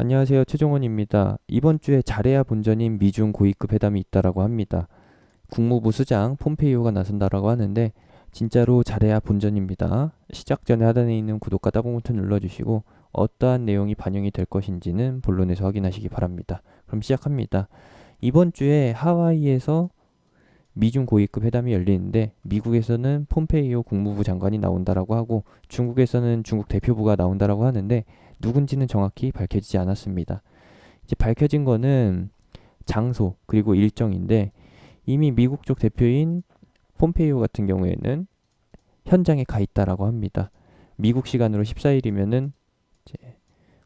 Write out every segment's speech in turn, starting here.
안녕하세요. 최종원입니다. 이번 주에 잘해야 본전인 미중 고위급 회담이 있다라고 합니다. 국무부 수장 폼페이오가 나선다라고 하는데 진짜로 잘해야 본전입니다. 시작 전에 하단에 있는 구독과 따봉 버튼 눌러주시고 어떠한 내용이 반영이 될 것인지는 본론에서 확인하시기 바랍니다. 그럼 시작합니다. 이번 주에 하와이에서 미중 고위급 회담이 열리는데 미국에서는 폼페이오 국무부 장관이 나온다라고 하고 중국에서는 중국 대표부가 나온다라고 하는데 누군지는 정확히 밝혀지지 않았습니다. 이제 밝혀진 거는 장소 그리고 일정인데 이미 미국 쪽 대표인 폼페이오 같은 경우에는 현장에 가 있다라고 합니다. 미국 시간으로 14일이면은 이제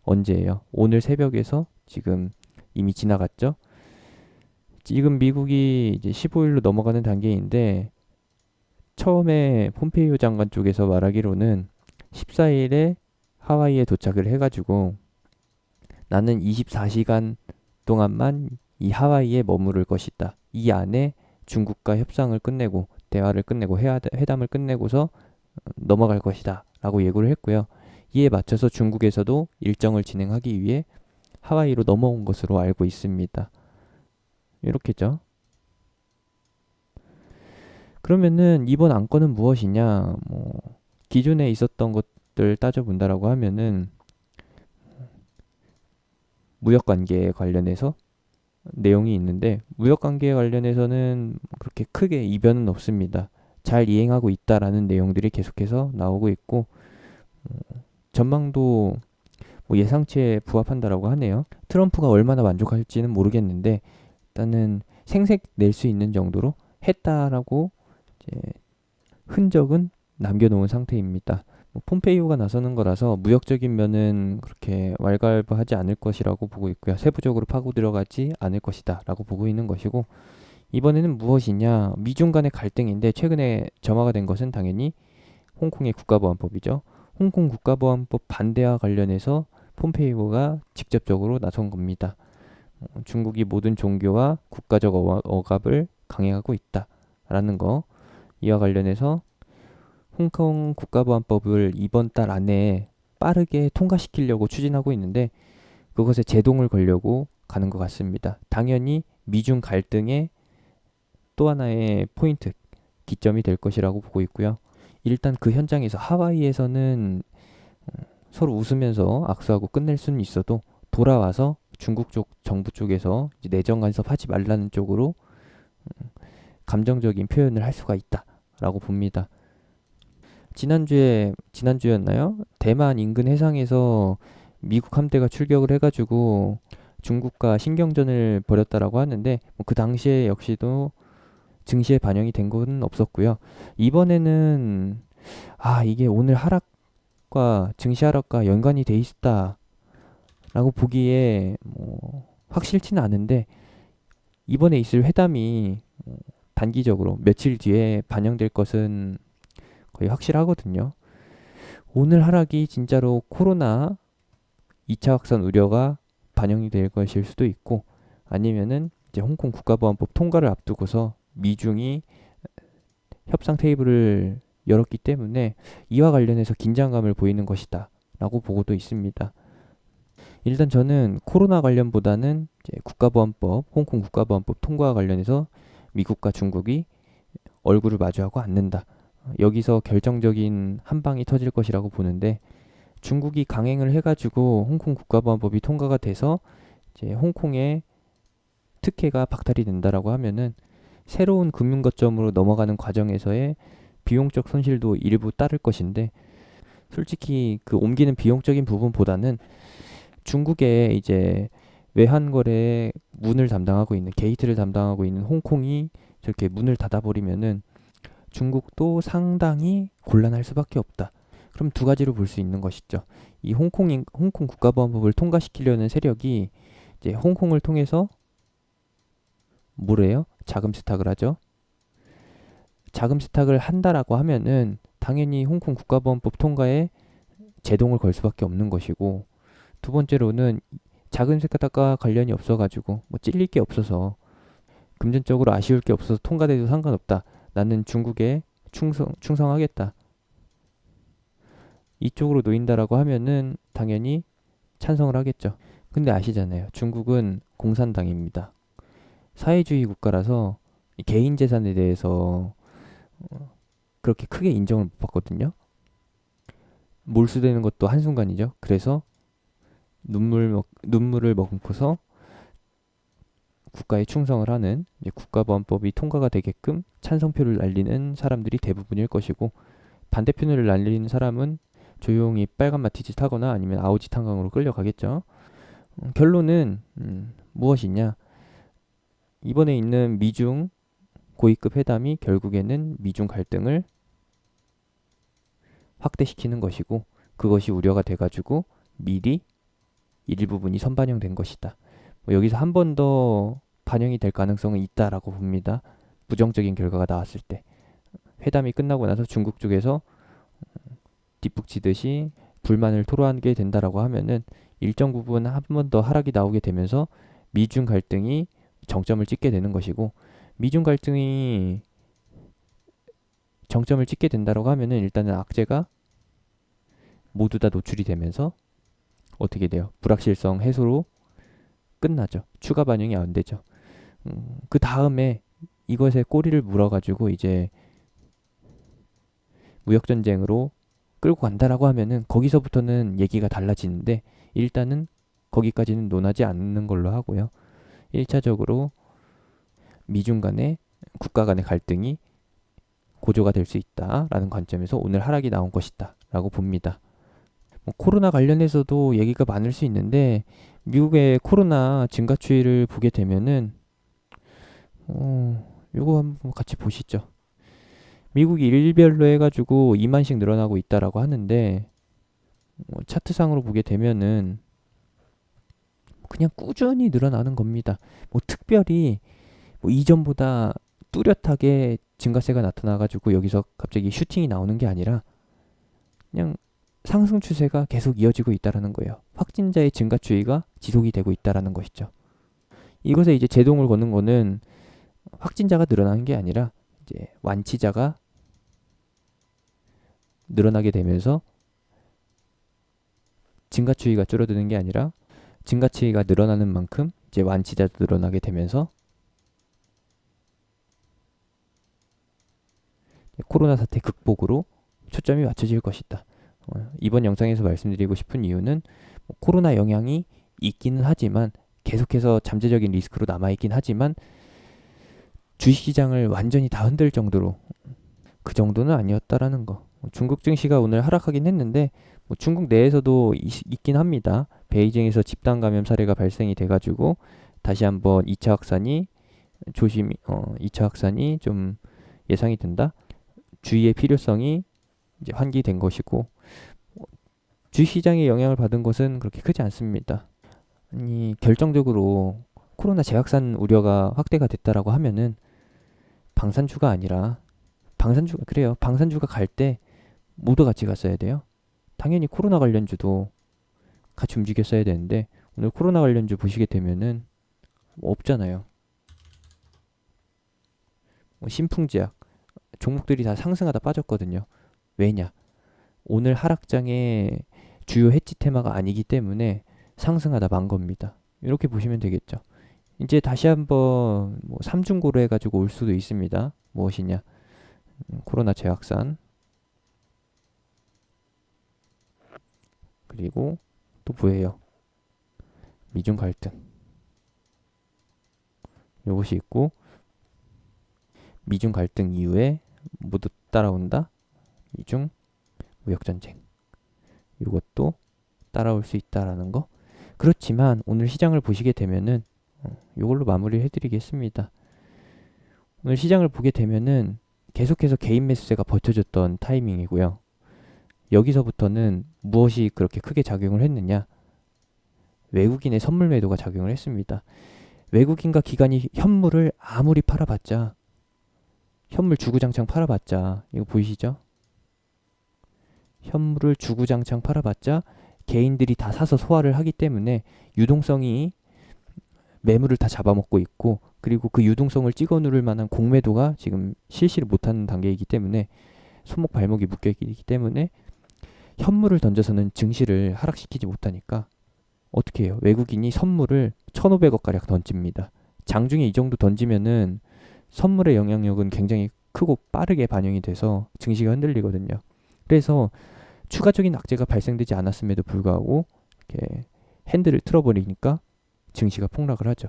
언제예요? 오늘 새벽에서 지금 이미 지나갔죠? 지금 미국이 이제 15일로 넘어가는 단계인데 처음에 폼페이오 장관 쪽에서 말하기로는 14일에 하와이에 도착을 해가지고 나는 24시간 동안만 이 하와이에 머무를 것이다. 이 안에 중국과 협상을 끝내고 대화를 끝내고 회담을 끝내고서 넘어갈 것이다. 라고 예고를 했고요. 이에 맞춰서 중국에서도 일정을 진행하기 위해 하와이로 넘어온 것으로 알고 있습니다. 이렇게죠. 그러면은 이번 안건은 무엇이냐? 기존에 있었던 것들 따져본다라고 하면은 무역 관계에 관련해서 내용이 있는데 무역 관계에 관련해서는 그렇게 크게 이변은 없습니다. 잘 이행하고 있다라는 내용들이 계속해서 나오고 있고 전망도 예상치에 부합한다라고 하네요. 트럼프가 얼마나 만족할지는 모르겠는데 일단은 생색 낼 수 있는 정도로 했다라고 이제 흔적은 남겨놓은 상태입니다. 폼페이오가 나서는 거라서 무역적인 면은 그렇게 왈가왈부하지 않을 것이라고 보고 있고요. 세부적으로 파고 들어가지 않을 것이다 라고 보고 있는 것이고 이번에는 무엇이냐 미중 간의 갈등인데 최근에 점화가 된 것은 당연히 홍콩의 국가보안법이죠. 홍콩 국가보안법 반대와 관련해서 폼페이오가 직접적으로 나선 겁니다. 중국이 모든 종교와 국가적 억압을 강행하고 있다라는 거 이와 관련해서 홍콩 국가보안법을 이번 달 안에 빠르게 통과시키려고 추진하고 있는데 그것에 제동을 걸려고 가는 것 같습니다. 당연히 미중 갈등의 또 하나의 포인트, 기점이 될 것이라고 보고 있고요. 일단 그 현장에서 하와이에서는 서로 웃으면서 악수하고 끝낼 수는 있어도 돌아와서 중국 쪽 정부 쪽에서 내정 간섭하지 말라는 쪽으로 감정적인 표현을 할 수가 있다라고 봅니다. 지난주였나요? 대만 인근 해상에서 미국 함대가 출격을 해가지고 중국과 신경전을 벌였다라고 하는데 그 당시에 역시도 증시에 반영이 된 건 없었고요. 이번에는 이게 오늘 하락과 증시 하락과 연관이 돼 있다라고 보기에 확실치는 않은데 이번에 있을 회담이 단기적으로 며칠 뒤에 반영될 것은 거의 확실하거든요. 오늘 하락이 진짜로 코로나 2차 확산 우려가 반영이 될 것일 수도 있고 아니면은 이제 홍콩 국가보안법 통과를 앞두고서 미중이 협상 테이블을 열었기 때문에 이와 관련해서 긴장감을 보이는 것이다 라고 보고도 있습니다. 일단 저는 코로나 관련보다는 이제 국가보안법, 홍콩 국가보안법 통과와 관련해서 미국과 중국이 얼굴을 마주하고 앉는다. 여기서 결정적인 한 방이 터질 것이라고 보는데 중국이 강행을 해가지고 홍콩 국가보안법이 통과가 돼서 이제 홍콩의 특혜가 박탈이 된다라고 하면은 새로운 금융 거점으로 넘어가는 과정에서의 비용적 손실도 일부 따를 것인데 솔직히 그 옮기는 비용적인 부분보다는 중국의 이제 외환 거래 문을 담당하고 있는 게이트를 담당하고 있는 홍콩이 저렇게 문을 닫아버리면은 중국도 상당히 곤란할 수밖에 없다. 그럼 두 가지로 볼 수 있는 것이죠. 이 홍콩 국가보안법을 통과시키려는 세력이 이제 홍콩을 통해서 뭐래요? 자금 세탁을 하죠. 자금 세탁을 한다라고 하면은 당연히 홍콩 국가보안법 통과에 제동을 걸 수밖에 없는 것이고 두 번째로는 자금 세탁과 관련이 없어가지고 찔릴 게 없어서 금전적으로 아쉬울 게 없어서 통과돼도 상관없다. 나는 중국에 충성하겠다. 이쪽으로 놓인다라고 하면은 당연히 찬성을 하겠죠. 근데 아시잖아요. 중국은 공산당입니다. 사회주의 국가라서 이 개인 재산에 대해서 그렇게 크게 인정을 못 받거든요. 몰수되는 것도 한순간이죠. 그래서 눈물을 머금고서 국가에 충성을 하는 이제 국가보안법이 통과가 되게끔 찬성표를 날리는 사람들이 대부분일 것이고, 반대편을 날리는 사람은 조용히 빨간 마티즈 타거나 아니면 아우지 탄광으로 끌려가겠죠. 결론은 무엇이냐? 이번에 있는 미중 고위급 회담이 결국에는 미중 갈등을 확대시키는 것이고, 그것이 우려가 돼가지고 미리 일부분이 선반영된 것이다. 뭐 여기서 한 번 더 반영이 될 가능성은 있다라고 봅니다. 부정적인 결과가 나왔을 때. 회담이 끝나고 나서 중국 쪽에서 뒷북치듯이 불만을 토로하게 된다라고 하면은 일정 부분 한 번 더 하락이 나오게 되면서 미중 갈등이 정점을 찍게 되는 것이고, 미중 갈등이 정점을 찍게 된다라고 하면은 일단은 악재가 모두 다 노출이 되면서 어떻게 돼요? 불확실성 해소로 끝나죠. 추가 반영이 안 되죠. 그 다음에 이것에 꼬리를 물어가지고 이제 무역전쟁으로 끌고 간다라고 하면은 거기서부터는 얘기가 달라지는데, 일단은 거기까지는 논하지 않는 걸로 하고요. 1차적으로 미중 간의 국가 간의 갈등이 고조가 될 수 있다라는 관점에서 오늘 하락이 나온 것이다 라고 봅니다. 뭐 코로나 관련해서도 얘기가 많을 수 있는데, 미국의 코로나 증가 추이를 보게 되면은 요거 한번 같이 보시죠. 미국이 일별로 해가지고 2만씩 늘어나고 있다라고 하는데, 차트상으로 보게 되면은 그냥 꾸준히 늘어나는 겁니다. 뭐 특별히 뭐 이전보다 뚜렷하게 증가세가 나타나가지고 여기서 갑자기 슈팅이 나오는 게 아니라 그냥 상승 추세가 계속 이어지고 있다라는 거예요. 확진자의 증가 추이가 지속이 되고 있다라는 것이죠. 이것에 이제 제동을 거는 거는 확진자가 늘어나는 게 아니라 이제 완치자가 늘어나게 되면서 증가 추이가 줄어드는 게 아니라 증가 추이가 늘어나는 만큼 이제 완치자도 늘어나게 되면서 코로나 사태 극복으로 초점이 맞춰질 것이다. 이번 영상에서 말씀드리고 싶은 이유는 코로나 영향이 있기는 하지만 계속해서 잠재적인 리스크로 남아있긴 하지만 주식시장을 완전히 다 흔들 정도로 그 정도는 아니었다라는 거. 중국 증시가 오늘 하락하긴 했는데 뭐 중국 내에서도 있긴 합니다. 베이징에서 집단 감염 사례가 발생이 돼가지고 다시 한번 2차 확산이 2차 확산이 좀 예상이 된다. 주의의 필요성이 이제 환기된 것이고, 주식시장에 영향을 받은 것은 그렇게 크지 않습니다. 아니, 결정적으로 코로나 재확산 우려가 확대가 됐다라고 하면은 방산주가 아니라 방산주가 갈 때 모두 같이 갔어야 돼요. 당연히 코로나 관련주도 같이 움직였어야 되는데 오늘 코로나 관련주 보시게 되면은 뭐 없잖아요. 뭐 신풍제약 종목들이 다 상승하다 빠졌거든요. 왜냐? 오늘 하락장의 주요 해지 테마가 아니기 때문에 상승하다 만 겁니다. 이렇게 보시면 되겠죠. 이제 다시 한번 뭐 삼중고로 해가지고 올 수도 있습니다. 무엇이냐? 코로나 재확산, 그리고 또 뭐예요? 미중 갈등. 이것이 있고, 미중 갈등 이후에 모두 따라온다. 미중 무역전쟁. 이것도 따라올 수 있다라는 거. 그렇지만 오늘 시장을 보시게 되면은 이걸로 마무리를 해드리겠습니다. 오늘 시장을 보게 되면은 계속해서 개인 매수세가 버텨줬던 타이밍이고요. 여기서부터는 무엇이 그렇게 크게 작용을 했느냐? 외국인의 선물 매도가 작용을 했습니다. 외국인과 기관이 현물을 아무리 팔아봤자, 현물 주구장창 팔아봤자, 이거 보이시죠? 현물을 주구장창 팔아봤자 개인들이 다 사서 소화를 하기 때문에 유동성이 매물을 다 잡아먹고 있고, 그리고 그 유동성을 찍어 누를 만한 공매도가 지금 실시를 못하는 단계이기 때문에 손목 발목이 묶여있기 때문에 현물을 던져서는 증시를 하락시키지 못하니까 어떻게 해요? 외국인이 선물을 1,500억 가량 던집니다. 장중에 이 정도 던지면은 선물의 영향력은 굉장히 크고 빠르게 반영이 돼서 증시가 흔들리거든요. 그래서 추가적인 악재가 발생되지 않았음에도 불구하고 이렇게 핸들을 틀어버리니까 증시가 폭락을 하죠.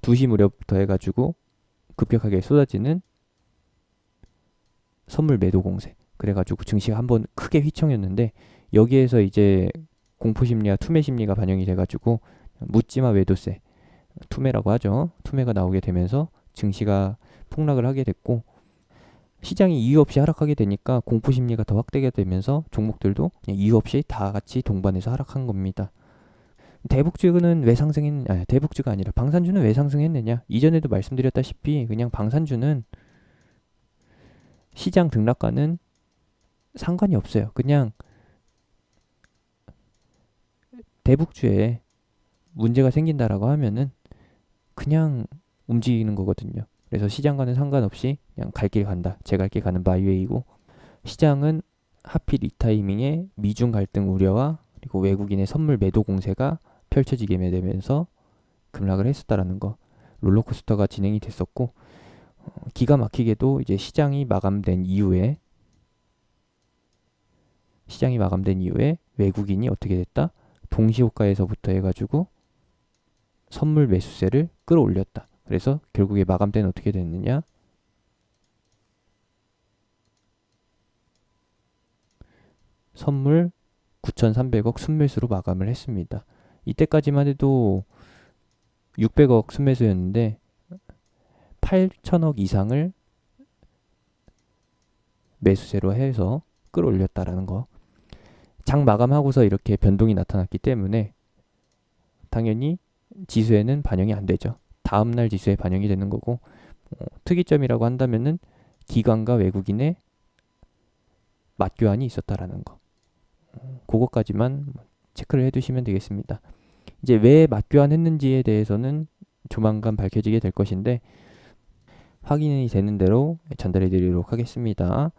2시 무렵부터 해가지고 급격하게 쏟아지는 선물 매도 공세. 그래가지고 증시가 한번 크게 휘청였는데 여기에서 이제 공포심리와 투매심리가 반영이 돼가지고 묻지마 매도세, 투매라고 하죠. 투매가 나오게 되면서 증시가 폭락을 하게 됐고 시장이 이유 없이 하락하게 되니까 공포심리가 더 확대가 되면서 종목들도 그냥 이유 없이 다 같이 동반해서 하락한 겁니다. 대북주는 왜 상승했느냐? 대북주가 아니라 방산주는 왜 상승했느냐? 이전에도 말씀드렸다시피 그냥 방산주는 시장 등락과는 상관이 없어요. 그냥 대북주에 문제가 생긴다라고 하면은 그냥 움직이는 거거든요. 그래서 시장과는 상관없이 그냥 갈 길 간다. 제 갈 길 가는 마이웨이고 시장은 하필 이 타이밍에 미중 갈등 우려와 그리고 외국인의 선물 매도 공세가 펼쳐지게 되면서 급락을 했었다라는 거. 롤러코스터가 진행이 됐었고 기가 막히게도 이제 시장이 마감된 이후에 외국인이 어떻게 됐다? 동시호가에서부터 해가지고 선물 매수세를 끌어올렸다. 그래서 결국에 마감 때는 어떻게 됐느냐? 선물 9,300억 순매수로 마감을 했습니다. 이때까지만 해도 600억 순매수였는데 8천억 이상을 매수세로 해서 끌어올렸다라는 거. 장 마감하고서 이렇게 변동이 나타났기 때문에 당연히 지수에는 반영이 안 되죠. 다음날 지수에 반영이 되는 거고 특이점이라고 한다면은 기관과 외국인의 맞교환이 있었다라는 거. 그것까지만 체크를 해두시면 되겠습니다. 이제 왜 맞교환했는지에 대해서는 조만간 밝혀지게 될 것인데 확인이 되는 대로 전달해 드리도록 하겠습니다.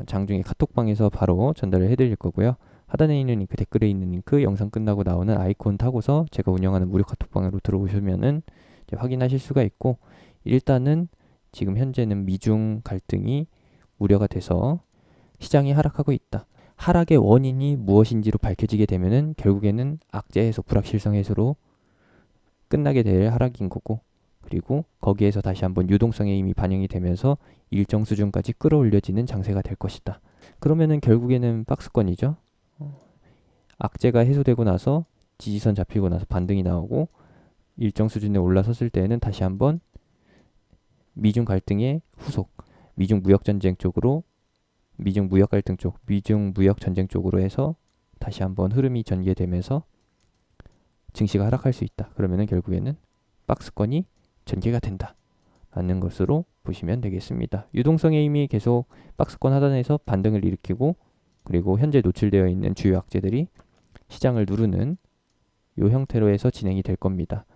장중에 카톡방에서 바로 전달을 해드릴 거고요. 하단에 있는 링크, 댓글에 있는 링크, 영상 끝나고 나오는 아이콘 타고서 제가 운영하는 무료 카톡방으로 들어오시면은 이제 확인하실 수가 있고 일단은 지금 현재는 미중 갈등이 우려가 돼서 시장이 하락하고 있다. 하락의 원인이 무엇인지로 밝혀지게 되면은 결국에는 악재 해소, 불확실성 해소로 끝나게 될 하락인 거고 그리고 거기에서 다시 한번 유동성의 힘이 반영이 되면서 일정 수준까지 끌어올려지는 장세가 될 것이다. 그러면은 결국에는 박스권이죠. 악재가 해소되고 나서 지지선 잡히고 나서 반등이 나오고 일정 수준에 올라섰을 때에는 다시 한번 미중 갈등의 후속, 미중 무역 전쟁 쪽으로 미중 무역 갈등 쪽, 미중 무역 전쟁 쪽으로 해서 다시 한번 흐름이 전개되면서 증시가 하락할 수 있다. 그러면은 결국에는 박스권이 전개가 된다. 라는 것으로 보시면 되겠습니다. 유동성의 힘이 계속 박스권 하단에서 반등을 일으키고 그리고 현재 노출되어 있는 주요 악재들이 시장을 누르는 이 형태로 해서 진행이 될 겁니다.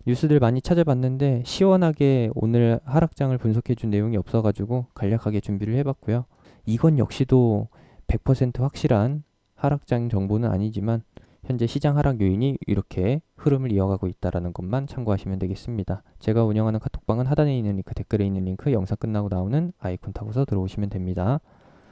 뉴스들 많이 찾아봤는데 시원하게 오늘 하락장을 분석해준 내용이 없어가지고 간략하게 준비를 해봤고요. 이건 역시도 100% 확실한 하락장 정보는 아니지만 현재 시장 하락 요인이 이렇게 흐름을 이어가고 있다는 것만 참고하시면 되겠습니다. 제가 운영하는 카톡방은 하단에 있는 링크, 댓글에 있는 링크, 영상 끝나고 나오는 아이콘 타고서 들어오시면 됩니다.